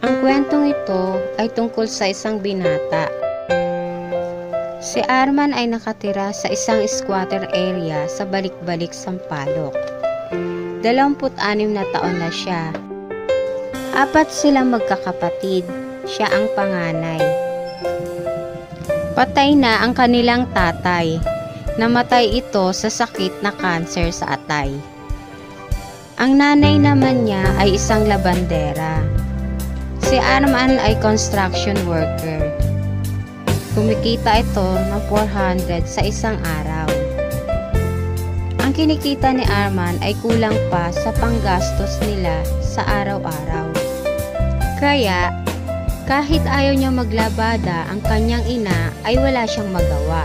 Ang kwentong ito ay tungkol sa isang binata. Si Arman ay nakatira sa isang squatter area sa balik-balik Sampaloc. 26 na taon na siya. 4 silang magkakapatid, siya ang panganay. Patay na ang kanilang tatay. Namatay ito sa sakit na kanser sa atay. Ang nanay naman niya ay isang labandera. Si Arman ay construction worker. Kumikita ito ng 400 sa isang araw. Ang kinikita ni Arman ay kulang pa sa panggastos nila sa araw-araw. Kaya, kahit ayaw niya maglabada ang kanyang ina ay wala siyang magawa.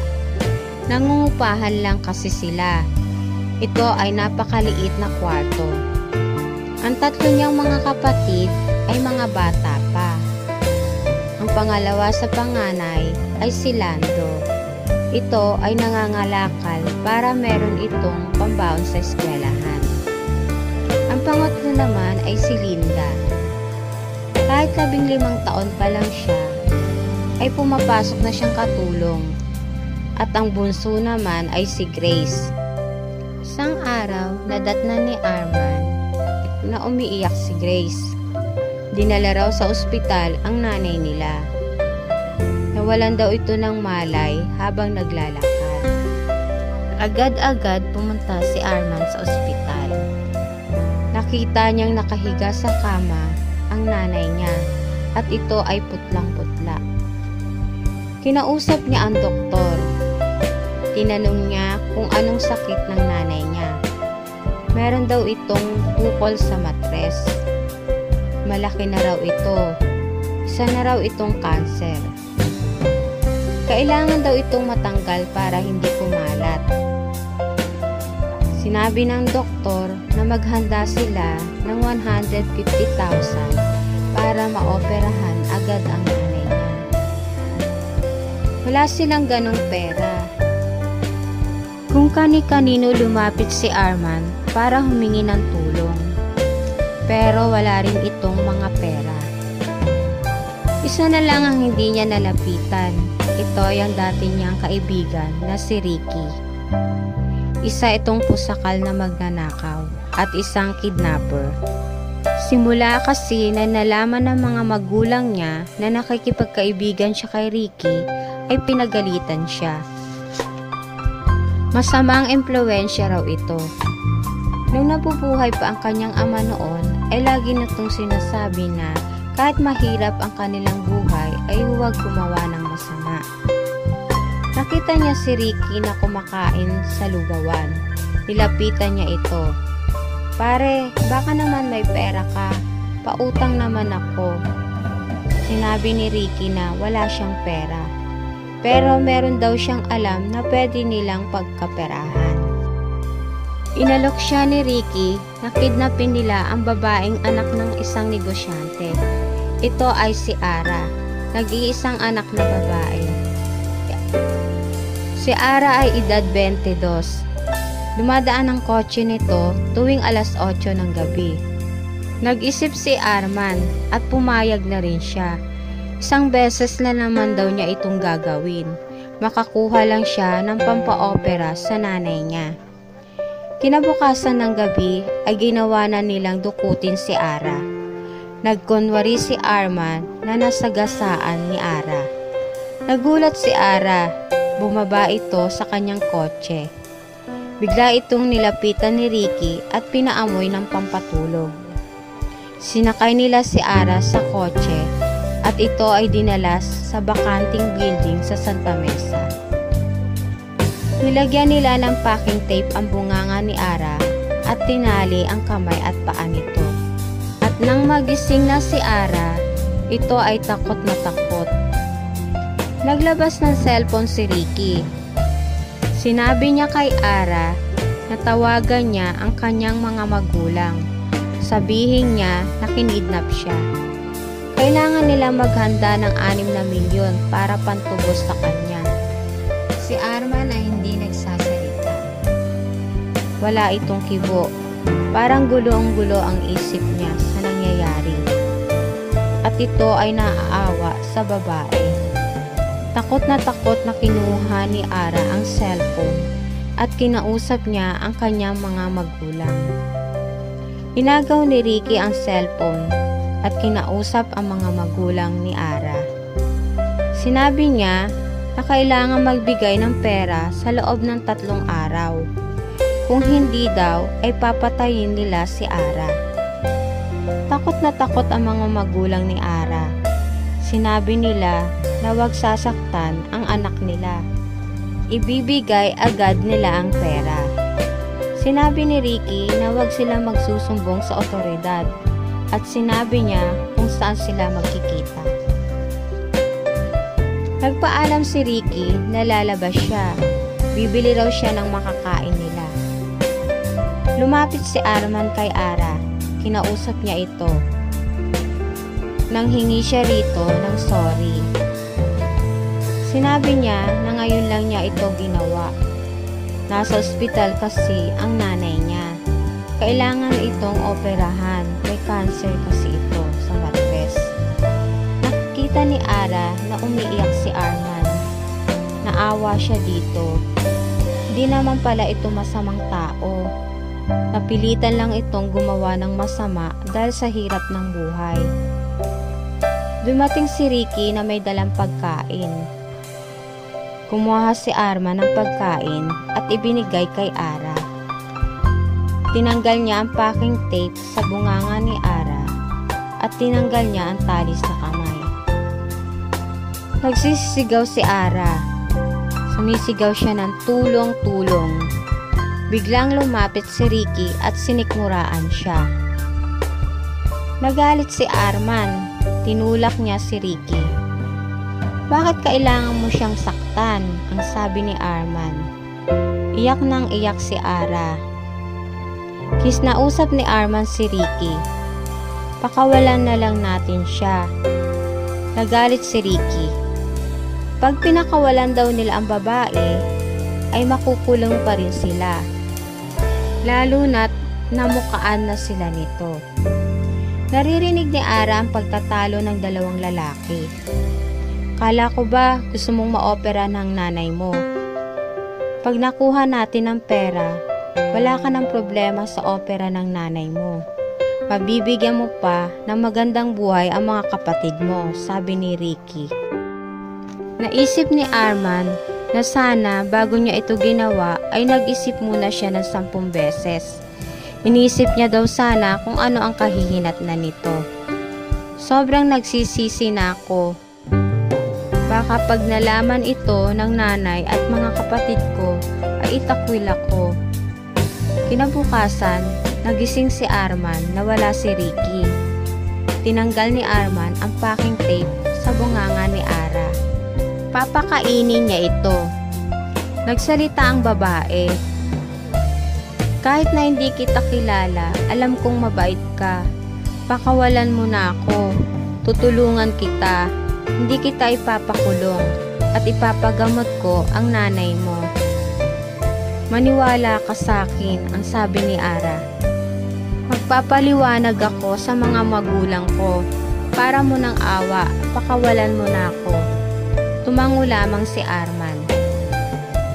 Nangungupahan lang kasi sila. Ito ay napakaliit na kwarto. Ang 3 niyang mga kapatid ay mga bata pa. Ang pangalawa sa panganay ay si Lando. Ito ay nangangalakal para meron itong pambaon sa eskwelahan. Ang pangatlo naman ay si Linda. Kahit 15 taon pa lang siya, ay pumapasok na siyang katulong. At ang bunso naman ay si Grace. Isang araw, nadatnan ni Arman na umiiyak si Grace. Dinala raw sa ospital ang nanay nila. Nawalan daw ito ng malay habang naglalakad. Agad-agad pumunta si Arman sa ospital. Nakita niyang nakahiga sa kama ang nanay niya at ito ay putlang-putla. Kinausap niya ang doktor. Tinanong niya kung anong sakit ng nanay niya. Meron daw itong bukol sa matres. Malaki na raw ito. Isa na raw itong kanser. Kailangan daw itong matanggal para hindi kumalat. Sinabi ng doktor na maghanda sila ng 150,000 para maoperahan agad ang nanay niya. Wala silang ganong pera. Kung kani-kanino lumapit si Arman para humingi ng tulong. Pero wala rin itong mga pera. Isa na lang ang hindi niya nalapitan. Ito ay ang dati niyang kaibigan na si Ricky. Isa itong pusakal na magnanakaw at isang kidnapper. Simula kasi na nalaman ng mga magulang niya na nakikipagkaibigan siya kay Ricky, ay pinagalitan siya. Masamang impluwensya raw ito. Nung nabubuhay pa ang kanyang ama noon, ay lagi na itong sinasabi na kahit mahirap ang kanilang buhay, ay huwag gumawa ng masama. Nakita niya si Ricky na kumakain sa lugawan. Nilapitan niya ito. Pare, baka naman may pera ka. Pautang naman ako. Sinabi ni Ricky na wala siyang pera. Pero meron daw siyang alam na pwede nilang pagkaperahan. Inalok siya ni Ricky na kidnapin nila ang babaeng anak ng isang negosyante. Ito ay si Ara, nag-iisang anak na babae. Si Ara ay edad 22. Dumadaan ang kotse nito tuwing alas 8 ng gabi. Nag-isip si Arman at pumayag na rin siya. Isang beses na naman daw niya itong gagawin. Makakuha lang siya ng pampaopera sa nanay niya. Kinabukasan ng gabi ay ginawa na nilang dukutin si Ara. Nagkunwari si Arman na nasagasaan ni Ara. Nagulat si Ara. Bumaba ito sa kanyang kotse. Bigla itong nilapitan ni Ricky at pinaamoy ng pampatulog. Sinakay nila si Ara sa kotse at ito ay dinalas sa bakanting building sa Santa Mesa. Nilagyan nila ng packing tape ang bunganga ni Ara at tinali ang kamay at paa nito. At nang magising na si Ara, ito ay takot na takot. Naglabas ng cellphone si Ricky. Sinabi niya kay Ara na tawagan niya ang kanyang mga magulang. Sabihin niya na kinidnap siya. Kailangan nila maghanda ng 6 na milyon para pantubos sa kanya. Si Arman ay hindi nagsasalita. Wala itong kibo. Parang gulong-gulo ang isip niya sa nangyayari. At at ito ay naaawa sa babae. Takot na kinuha ni Ara ang cellphone at kinausap niya ang kanyang mga magulang. Inagaw ni Ricky ang cellphone at kinausap ang mga magulang ni Ara. Sinabi niya na kailangan magbigay ng pera sa loob ng 3 araw. Kung hindi daw ay papatayin nila si Ara. Takot na takot ang mga magulang ni Ara. Sinabi nila na huwag sasaktan ang anak nila. Ibibigay agad nila ang pera. Sinabi ni Ricky na huwag sila magsusumbong sa otoridad at sinabi niya kung saan sila magkikita. Nagpaalam si Ricky na lalabas siya. Bibili raw siya ng makakain nila. Lumapit si Arman kay Ara. Kinausap niya ito. Nang hingi siya rito ng sorry. Sinabi niya na ngayon lang niya ito ginawa. Nasa ospital kasi ang nanay niya. Kailangan itong operahan. May cancer kasi ito sa mattress. Nakita ni Ara na umiiyak si Arman. Naawa siya dito. Hindi naman pala ito masamang tao. Napilitan lang itong gumawa ng masama dahil sa hirap ng buhay. Dumating si Ricky na may dalang pagkain. Kumuha si Arman ng pagkain at ibinigay kay Ara. Tinanggal niya ang packing tape sa bunganga ni Ara at tinanggal niya ang tali sa kamay. Nagsisigaw si Ara. Sumisigaw siya ng tulong-tulong. Biglang lumapit si Ricky at sinikmuraan siya. Nagalit si Arman. Tinulak niya si Ricky. Bakit kailangan mo siyang saktan? Ang sabi ni Arman. Iyak nang iyak si Ara. Kisnausap ni Arman si Ricky. Pakawalan na lang natin siya. Nagalit si Ricky. Pag pinakawalan daw nila ang babae, ay makukulong pa rin sila. Lalo na't namukaan na sila nito. Naririnig ni Ara ang pagtatalo ng 2 lalaki. Kala ko ba gusto mong maopera ng nanay mo? Pag nakuha natin ang pera, wala ka ng problema sa opera ng nanay mo. Mabibigyan mo pa ng magandang buhay ang mga kapatid mo, sabi ni Ricky. Naisip ni Arman na sana bago niya ito ginawa ay nag-isip muna siya ng 10 beses. Inisip niya daw sana kung ano ang kahihinatnan nito. Sobrang nagsisisi na ako. Baka pag nalaman ito ng nanay at mga kapatid ko ay itakwil ako. Kinabukasan, nagising si Arman na wala si Ricky. Tinanggal ni Arman ang packing tape sa bunganga ni Ara. Papakainin niya ito. Nagsalita ang babae. Kahit na hindi kita kilala, alam kong mabait ka. Pakawalan mo na ako. Tutulungan kita. Hindi kita ipapakulong at ipapagamot ko ang nanay mo. Maniwala ka sa akin, ang sabi ni Ara. Magpapaliwanag ako sa mga magulang ko. Para mo ng awa, pakawalan mo na ako. Tumango lamang si Arman.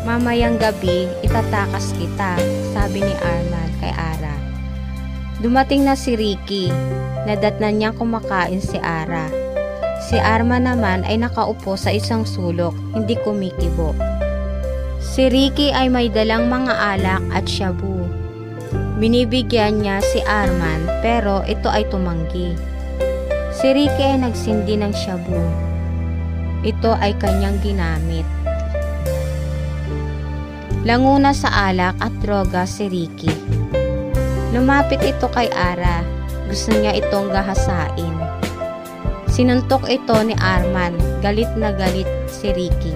Mamayang gabi, itatakas kita, sabi ni Arman kay Ara. Dumating na si Ricky. Nadatnan niyang kumakain si Ara. Si Arman naman ay nakaupo sa isang sulok, hindi kumikibo. Si Ricky ay may dalang mga alak at shabu. Binibigyan niya si Arman pero ito ay tumanggi. Si Ricky ay nagsindi ng shabu. Ito ay kanyang ginamit. Languna sa alak at droga si Ricky. Lumapit ito kay Ara. Gusto niya itong gahasain. Sinuntok ito ni Arman. Galit na galit si Ricky.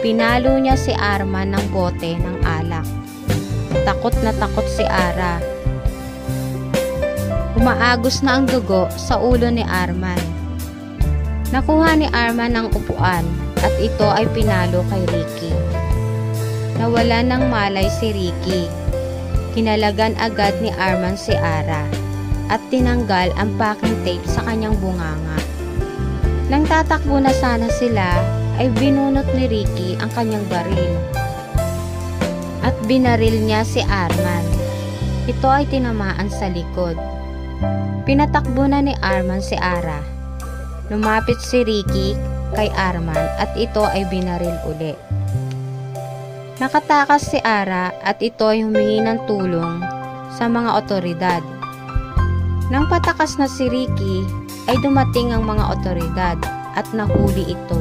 Pinalo niya si Arman ng bote ng alak. Takot na takot si Ara. Umaagos na ang dugo sa ulo ni Arman. Nakuha ni Arman ang upuan at ito ay pinalo kay Ricky. Nawala ng malay si Ricky. Kinalagan agad ni Arman si Ara at tinanggal ang packing tape sa kanyang bunganga. Nang tatakbo na sana sila, ay binunot ni Ricky ang kanyang baril. At binaril niya si Arman. Ito ay tinamaan sa likod. Pinatakbo na ni Arman si Ara. Lumapit si Ricky kay Arman at ito ay binaril uli. Nakatakas si Ara at ito ay humingi ng tulong sa mga otoridad. Nang patakas na si Ricky, ay dumating ang mga otoridad at nahuli ito.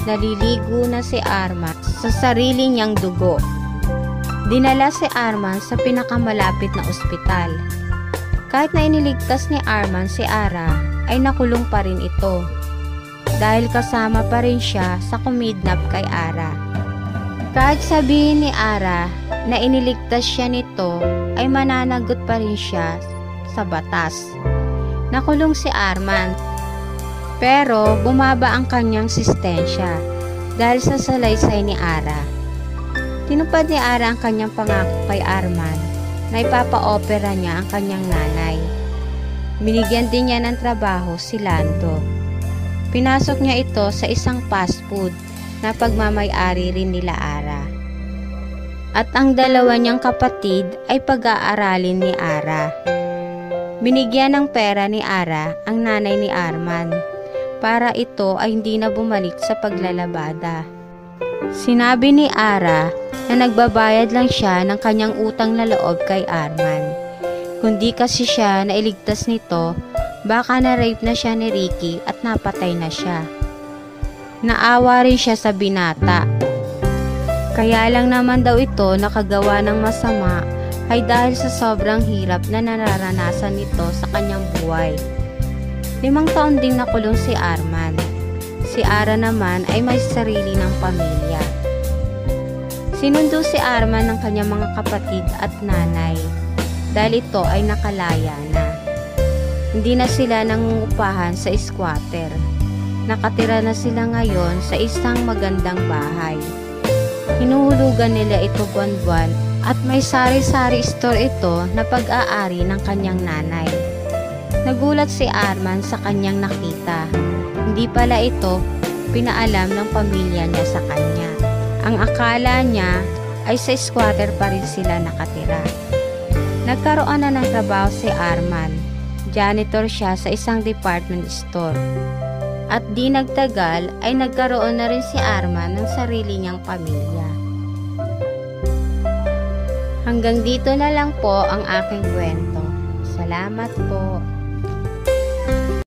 Naliligo na si Arman sa sarili niyang dugo. Dinala si Arman sa pinakamalapit na ospital. Kahit na iniligtas ni Arman si Ara, ay nakulong pa rin ito. Dahil kasama pa rin siya sa kumidnap kay Ara. Kahit sabihin ni Ara na iniligtas siya nito, ay mananagot pa rin siya sa batas. Nakulong si Arman, pero bumaba ang kanyang sistensya dahil sa salaysay ni Ara. Tinupad ni Ara ang kanyang pangako kay Arman na ipapa-opera niya ang kanyang nanay. Binigyan din niya ng trabaho si Lando. Pinasok niya ito sa isang fast food na pagmamay-ari rin nila Ara. At ang dalawa niyang kapatid ay pag-aaralin ni Ara. Binigyan ng pera ni Ara ang nanay ni Arman para ito ay hindi na bumalik sa paglalabada. Sinabi ni Ara na nagbabayad lang siya ng kanyang utang na loob kay Arman. Kundi kasi siya nailigtas nito, baka na-rape na siya ni Ricky at napatay na siya. Naawa rin siya sa binata. Kaya lang naman daw ito nakagawa ng masama ay dahil sa sobrang hirap na nararanasan nito sa kanyang buhay. 5 taon din nakulong si Arman. Si Ara naman ay may sarili ng pamilya. Sinundo si Arman ng kanyang mga kapatid at nanay dahil ito ay nakalaya na. Hindi na sila nangungupahan sa squatter. Nakatira na sila ngayon sa isang magandang bahay. Hinuhulugan nila ito buwan-buwan at may sari-sari store ito na pag-aari ng kanyang nanay. Nagulat si Arman sa kanyang nakita. Hindi pala ito pinaalam ng pamilya niya sa kanya. Ang akala niya ay sa squatter pa rin sila nakatira. Nagkaroon na ng trabaho si Arman. Janitor siya sa isang department store. At di nagtagal ay nagkaroon na rin si Arman ng sarili niyang pamilya. Hanggang dito na lang po ang aking kwento. Salamat po.